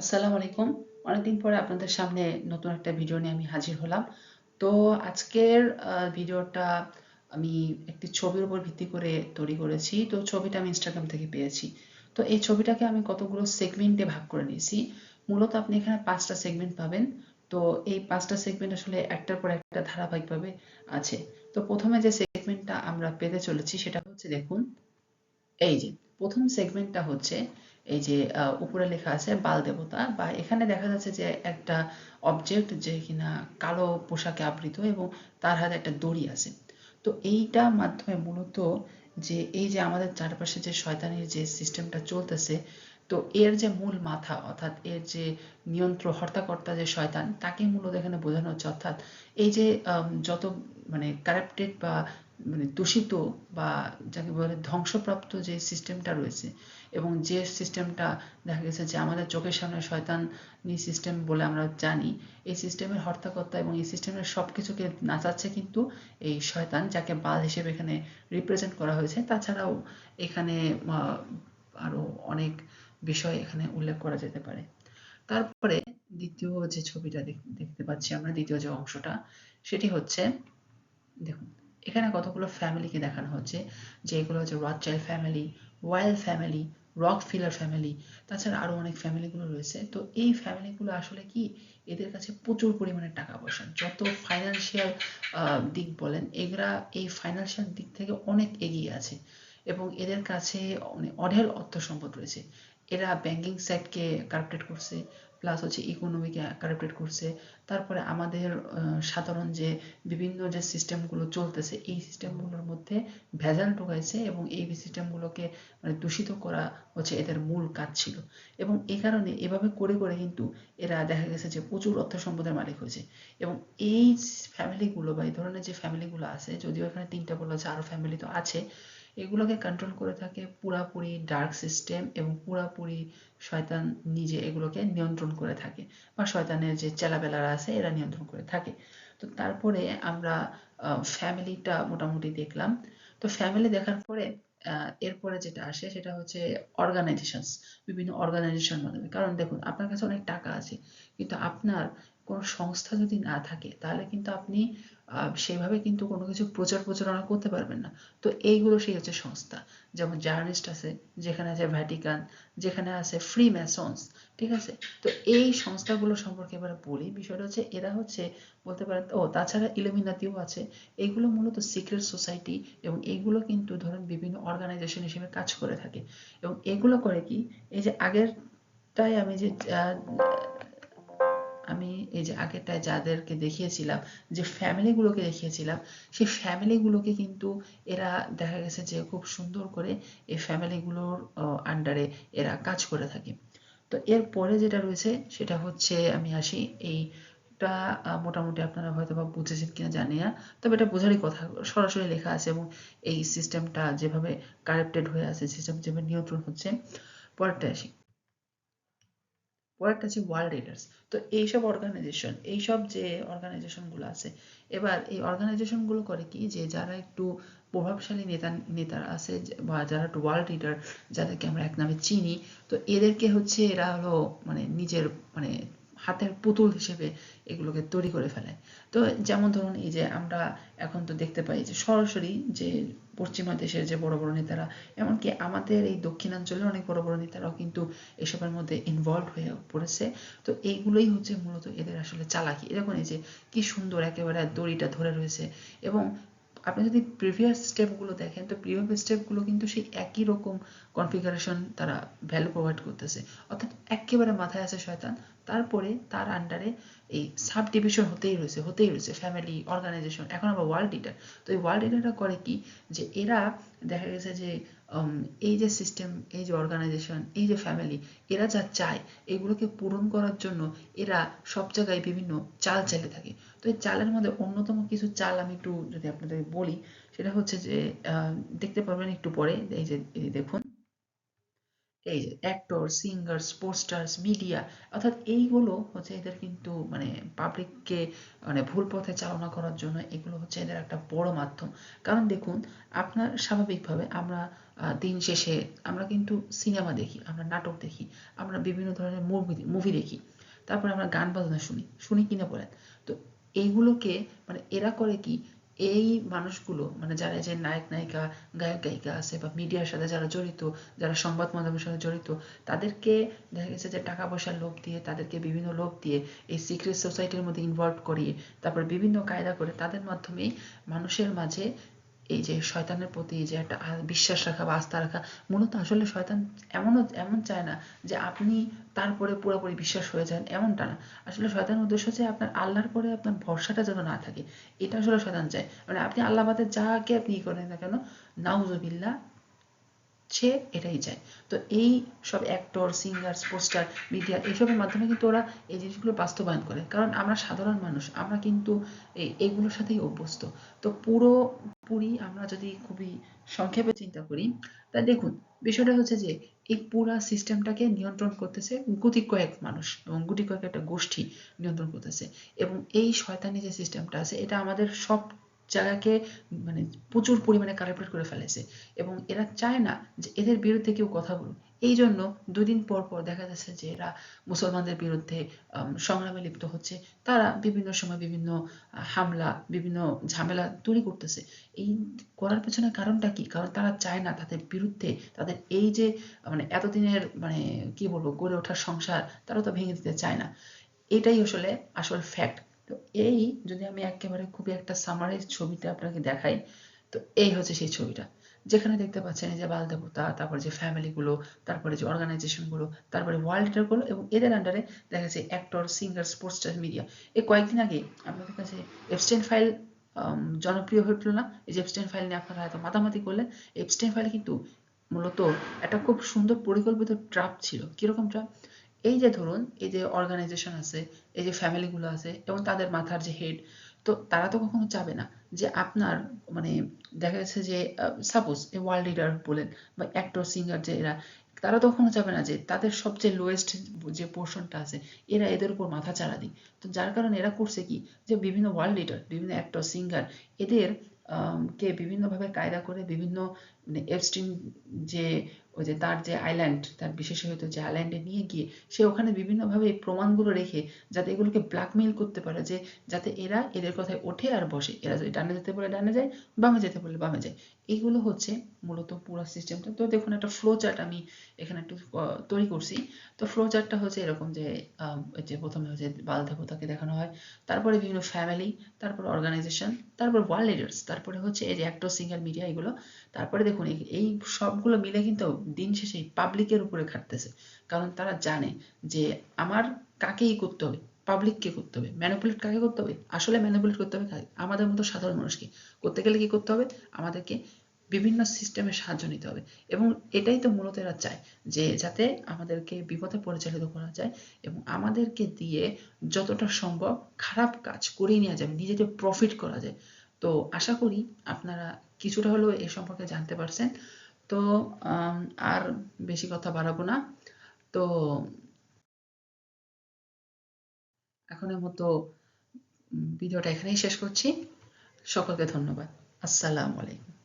আসসালামু আলাইকুম। অনেকদিন পরে আপনাদের সামনে নতুন একটা ভিডিও নিয়ে আমি হাজির হলাম। তো আজকের ভিডিওটা আমি একটি ছবির উপর ভিত্তি করে তৈরি করেছি। তো ছবিটা আমি ইনস্টাগ্রাম থেকে পেয়েছি। তো এই ছবিটাকে আমি কতগুলো সেগমেন্টে ভাগ করে নিয়েছি। মূলত আপনি এখানে 5টা সেগমেন্ট পাবেন। তো এই 5টা সেগমেন্ট আসলে একটার পর একটা ধারাবাহিকভাবে আছে। তো প্রথমে যে সেগমেন্টটা আমরা পেতে চলেছি সেটা হচ্ছে দেখুন এই যে প্রথম সেগমেন্টটা হচ্ছে এই যে উপরে লেখা আছে বাল দেবতা বা এখানে দেখা যাচ্ছে যে একটা অবজেক্ট যে কিনা কালো পোশাকে আবৃত এবং তার হাতে একটা দড়ি আছে। তো এইটা মাধ্যমে মূলত যে এই যে আমাদের চারপাশে যে শয়তানির যে সিস্টেমটা চলতেছে, তো এর যে মূল মাথা অর্থাৎ এর যে হর্তাকর্তা যে শয়তান তাকে মূলত এখানে বোঝানো হচ্ছে। অর্থাৎ এই যে যত মানে কারাপ্টেড বা মানে দূষিত বা যাকে বলে ধ্বংসপ্রাপ্ত যে সিস্টেমটা রয়েছে এবং যে সিস্টেমটা দেখা গেছে যে আমাদের চোখের সামনে শয়তানি সিস্টেম বলে আমরা জানি, এই সিস্টেমের হর্তাকর্তা এবং এই সিস্টেমের সব কিছুকে নাচাচ্ছে কিন্তু এই শয়তান, যাকে বাল হিসেবে এখানে রিপ্রেজেন্ট করা হয়েছে। তাছাড়াও এখানে আরো অনেক বিষয় এখানে উল্লেখ করা যেতে পারে। তারপরে দ্বিতীয় যে ছবিটা দেখতে পাচ্ছি আমরা, দ্বিতীয় যে অংশটা সেটি হচ্ছে দেখুন এখানে কতগুলো ফ্যামিলিকে দেখানো হচ্ছে, যে এগুলো হচ্ছে Rothschild family, wild family, Rockefeller family, তাছাড়া আরো অনেক ফ্যামিলিগুলো রয়েছে। তো এই ফ্যামিলিগুলো আসলে কি, এদের কাছে প্রচুর পরিমাণে টাকা পয়সা, যত ফাইন্যান্সিয়াল দিক বলেন এগুলা এই ফাইন্যান্সিয়াল দিক থেকে অনেক এগিয়ে আছে এবং এদের কাছে অঢেল অর্থ সম্পদ রয়েছে। এরা ব্যাংকিং সেক্টরকে কারাপ্টেড করছে, প্লাস হচ্ছে ইকোনমিকে কারাপ্টেড করছে। তারপরে আমাদের সাধারণ যে বিভিন্ন যে সিস্টেমগুলো চলতেছে এই সিস্টেমগুলোর মধ্যে ভেজাল ঢুকাইছে এবং এই সিস্টেমগুলোকে মানে দূষিত করা হচ্ছে এদের মূল কাজ ছিল। এবং এই কারণে এভাবে করে করে কিন্তু এরা দেখা গেছে যে প্রচুর অর্থ সম্পদের মালিক হয়েছে। এবং এই ফ্যামিলিগুলো বা এই ধরনের যে ফ্যামিলিগুলো আছে, যদিও এখানে 3টা বলা আছে, আরো ফ্যামিলি তো আছে, এগুলোকে কন্ট্রোল করে থাকে পুরাপুরি ডার্ক সিস্টেম এবং পুরাপুরি শয়তান নিজে এগুলোকে নিয়ন্ত্রণ করে থাকে বা শয়তানের যে চেলাবেলারা আছে এরা নিয়ন্ত্রণ করে থাকে। তো তারপরে আমরা ফ্যামিলিটা মোটামুটি দেখলাম। তো ফ্যামিলি দেখার পরে এরপরে যেটা আসে সেটা হচ্ছে অর্গানাইজেশনস, বিভিন্ন অর্গানাইজেশন মাধ্যমে। কারণ দেখুন আপনার কাছে অনেক টাকা আছে কিন্তু আপনার কোনো সংস্থা যদি না থাকে তাহলে কিন্তু আপনি সেইভাবে কিন্তু কোনো কিছু প্রচার প্রচারণা করতে পারবেন না। তো এইগুলো সেই হচ্ছে সংস্থা। যেমন জার্নালিস্ট আছে, যেখানে আছে ভ্যাটিকান, যেখানে আছে ফ্রি ম্যাসন্স, ঠিক আছে। তো এই সংস্থাগুলো সম্পর্কে এবার বলি। বিষয়টা হচ্ছে এরা হচ্ছে বলতে পারেন, ও তাছাড়া ইলুমিনাতিও আছে। এইগুলো মূলত সিক্রেট সোসাইটি এবং এইগুলো কিন্তু ধরেন বিভিন্ন অর্গানাইজেশন হিসেবে কাজ করে থাকে। এবং এগুলো করে কি, এই যে আগেরটাই আমি যে আমি এই যে আগেরটায় যাদেরকে দেখিয়েছিলাম, যে ফ্যামিলিগুলোকে দেখিয়েছিলাম, সেই ফ্যামিলিগুলোকে কিন্তু এরা দেখা গেছে যে খুব সুন্দর করে এই ফ্যামিলিগুলোর আন্ডারে এরা কাজ করে থাকে। তো এরপরে যেটা রয়েছে সেটা হচ্ছে আমি আসি এইটা মোটামুটি আপনারা হয়তো বা বুঝেছেন কিনা জানি না, তবে এটা বোঝারই কথা, সরাসরি লেখা আছে এবং এই সিস্টেমটা যেভাবে কারাপ্টেড হয়ে আছে, সিস্টেম যেভাবে নিয়ন্ত্রণ হচ্ছে। পরেরটা আসি, পরেরটা হচ্ছে ওয়ার্ল্ড লিডার্স। তো এইসব যে অর্গানাইজেশনগুলো আছে, এবার এই অর্গানাইজেশনগুলো করে কি, যে যারা একটু প্রভাবশালী নেতারা আছে বা যারা একটু ওয়ার্ল্ড লিডার, যাদেরকে আমরা এক নামে চিনি, তো এদেরকে হচ্ছে এরা হলো মানে নিজের মানে হাতের পুতুল হিসেবে এগুলোকে তৈরি করে ফেলে। তো যেমন ধরুন এই যে আমরা এখন তো দেখতে পাই যে সরাসরি যে পশ্চিমা দেশের যে বড় বড় নেতারা, এমনকি আমাদের এই দক্ষিণাঞ্চলের অনেক বড় বড় নেতারাও কিন্তু এসবের মধ্যে ইনভলভ হয়ে পড়েছে। তো এইগুলোই হচ্ছে মূলত এদের আসলে চালাকি। দেখুন এই যে কি সুন্দর একেবারে দড়িটা ধরে রয়েছে। এবং আপনি যদি প্রিভিয়াস স্টেপগুলো দেখেন, তো প্রিভিয়াস স্টেপগুলো কিন্তু সেই একই রকম কনফিগারেশন তারা ভ্যালু প্রোভাইড করতেছে। অর্থাৎ একেবারে মাথায় আছে শয়তান, তারপরে তার আন্ডারে এই সাব ডিভিশন হতেই রয়েছে ফ্যামিলি, অর্গানাইজেশন, এখন আবার ওয়ার্ল্ড লিডার। তো এই ওয়ার্ল্ড লিডাররা করে কি, যে এরা দেখা গেছে যে এই যে সিস্টেম, এই যে অর্গানাইজেশন, এই যে ফ্যামিলি, এরা যা চায় এগুলোকে পূরণ করার জন্য এরা সব জায়গায় বিভিন্ন চাল চালিয়ে থাকে। তো এই চালের মধ্যে অন্যতম কিছু চাল আমি একটু যদি আপনাদের বলি, সেটা হচ্ছে যে দেখতে পারবেন একটু পরে, এই যে এই দেখুন এই যে অ্যাক্টর, সিঙ্গার, স্পোর্টস্টার্স, মিডিয়া, অর্থাৎ এইগুলো হচ্ছে এদের কিন্তু মানে পাবলিককে মানে ভুল পথে চালনা করার জন্য এগুলো হচ্ছে এদের একটা বড় মাধ্যম। কারণ দেখুন, আপনার স্বাভাবিকভাবে আমরা দিন শেষে আমরা কিন্তু সিনেমা দেখি, আমরা নাটক দেখি, আমরা বিভিন্ন ধরনের মুভি দেখি, তারপরে আমরা গান বাজনা শুনি, শুনি কিনা বলেন। তো এইগুলোকে মানে এরা করে কি, এই মানুষগুলো মানে যারা এই যে নায়ক নায়িকা, গায়ক গায়িকা আছে বা মিডিয়ার সাথে যারা জড়িত, যারা সংবাদ মাধ্যমের সাথে জড়িত, তাদেরকে দেখা গেছে যে টাকা পয়সার লোভ দিয়ে, তাদেরকে বিভিন্ন লোভ দিয়ে এই সিক্রেট সোসাইটির মধ্যে ইনভলভ করিয়ে, তারপর বিভিন্ন কায়দা করে তাদের মাধ্যমেই মানুষের মাঝে এই যে শয়তানের প্রতি যে একটা বিশ্বাস রাখা বা আস্থা রাখা। মূলত আসলে শয়তান এমন চায় না যে আপনি তারপরে পুরোপুরি বিশ্বাস হয়ে যান, এমনটা না। আসলে শয়তানের উদ্দেশ্য হচ্ছে আপনার আল্লাহর পরে আপনার ভরসাটা যেন না থাকে, এটা আসলে শয়তান চায়। মানে আপনি আল্লাহ বাদে যাকে আপনি করেন না কেন, নাউজুবিল্লাহ, সে এটাই চায়। তো এই সব অ্যাক্টর, সিঙ্গার, পোস্টার, মিডিয়া এইসবের মাধ্যমে কিন্তু ওরা এই জিনিসগুলো বাস্তবায়ন করে। কারণ আমরা সাধারণ মানুষ, আমরা কিন্তু এইগুলোর সাথেই অভ্যস্ত। তো পুরোপুরি আমরা যদি খুবই সংক্ষেপে চিন্তা করি, তা দেখুন, বিষয়টা হচ্ছে যে এই পুরা সিস্টেমটাকে নিয়ন্ত্রণ করতেছে গুটি কয়েক মানুষ এবং গুটি কয়েক একটা গোষ্ঠী নিয়ন্ত্রণ করতেছে। এবং এই শয়তানি যে সিস্টেমটা আছে, এটা আমাদের সব জায়গাকে মানে প্রচুর পরিমাণে কারাপ্রেট করে ফেলেছে। এবং এরা চায় না যে এদের বিরুদ্ধে কেউ কথা বলুক। এই জন্য দুদিন পর পর দেখা যাচ্ছে যে এরা মুসলমানদের বিরুদ্ধে সংগ্রামে লিপ্ত হচ্ছে। তারা বিভিন্ন সময় বিভিন্ন হামলা, বিভিন্ন ঝামেলা তৈরি করতেছে। এই করার পেছনে কারণটা কি? কারণ তারা চায় না তাদের বিরুদ্ধে, তাদের এই যে মানে এতদিনের মানে কি বলবো গড়ে ওঠার সংসার, তারা তো ভেঙে দিতে চায় না। এটাই আসলে আসল ফ্যাক্ট। তো এই যদি আমি একেবারে খুবই একটা সামারাইজ ছবিতে আপনাকে দেখাই, তো এই হচ্ছে সেই ছবিটা। যেখানে দেখতে পাচ্ছেন এই যে বাল দেবতা, তারপরে যে ফ্যামিলিগুলো, তারপরে যে অর্গানাইজেশনগুলো, তারপরে ওয়ার্ল্ড লিডারগুলো এবং এদের আন্ডারে দেখা যাচ্ছে অ্যাক্টর, সিঙ্গার, স্পোর্টস্টার, মিডিয়া। এই কয়েকদিন আগে আপনাদের কাছে এপস্টেইন ফাইল জনপ্রিয় হয়ে না? এই যে এপস্টেইন ফাইল নিয়ে আপনারা হয়তো মাতামাতি করলেন। এপস্টেইন ফাইল কিন্তু মূলত একটা খুব সুন্দর পরিকল্পিত ট্র্যাপ ছিল। কিরকম ট্র্যাপ? এই যে ধরুন, এই যে অর্গানাইজেশন আছে, এই যে ফ্যামিলিগুলো আছে এবং তাদের মাথার যে হেড, তো তারা তো কখনো চাবে না যে আপনার মানে দেখা যাচ্ছে যে সাপোজ এই ওয়ার্ল্ড লিডার বলেন বা অ্যাক্টর, সিঙ্গার যে এরা, তারা তখনও চাবে না যে তাদের সবচেয়ে লোয়েস্ট যে পোর্শনটা আছে এরা এদের উপর মাথা চাড়া দিক। তো যার কারণে এরা করছে কি, যে বিভিন্ন ওয়ার্ল্ড লিডার, বিভিন্ন অ্যাক্টর, সিঙ্গার, এদের কে বিভিন্নভাবে কায়দা করে বিভিন্ন মানে এপস্টিন যে ওই যে তার যে আইল্যান্ড, তার বিশেষত যে আইল্যান্ডে নিয়ে গিয়ে সে ওখানে বিভিন্নভাবে এই প্রমাণগুলো রেখে যাতে এগুলোকে ব্ল্যাকমেইল করতে পারে, যে যাতে এরা এদের কথায় ওঠে আর বসে। এরা যদি ডানে যেতে বলে ডানে যায়, বামে যেতে বলে বামে যায়। এইগুলো হচ্ছে মূলত পুরো সিস্টেমটা। তো দেখুন, একটা ফ্লো চার্ট আমি এখানে একটু তৈরি করছি। তো ফ্লো চার্টটা হচ্ছে এরকম যে ওই যে প্রথমে হচ্ছে বাল দেবতাকে দেখানো হয়, তারপরে বিভিন্ন ফ্যামিলি, তারপরে অর্গানাইজেশন, তারপর ওয়ার্ল্ড লিডার্স, তারপরে হচ্ছে এই যে অ্যাক্টর, সিঙ্গার, মিডিয়া এগুলো। তারপরে দেখুন এই সবগুলো মিলে কিন্তু দিন শেষে পাবলিকের উপরে খাটতেছে। কারণ তারা জানে যে আমার কাকেই করতে হবে, পাবলিককে করতে হবে। ম্যানিপুলেট কাকে করতে হবে? আসলে ম্যানিপুলেট করতে হবে কাকে? আমাদের মতো সাধারণ মানুষকে। করতে গেলে কি করতে হবে? আমাদেরকে বিভিন্ন সিস্টেমের সাহায্য নিতে হবে। এবং এটাই তো মূলত এরা চায়, যে যাতে আমাদেরকে বিপথে পরিচালিত করা যায় এবং আমাদেরকে দিয়ে যতটা সম্ভব খারাপ কাজ করিয়ে নেওয়া যাবে, নিজেদের প্রফিট করা যায়। তো আশা করি আপনারা কিছুটা হলেও এ সম্পর্কে জানতে পারছেন। তো আম, আর বেশি কথা বাড়াবো না। তো এখনের মতো ভিডিওটা এখানেই শেষ করছি। সকলকে ধন্যবাদ। আসসালামু আলাইকুম।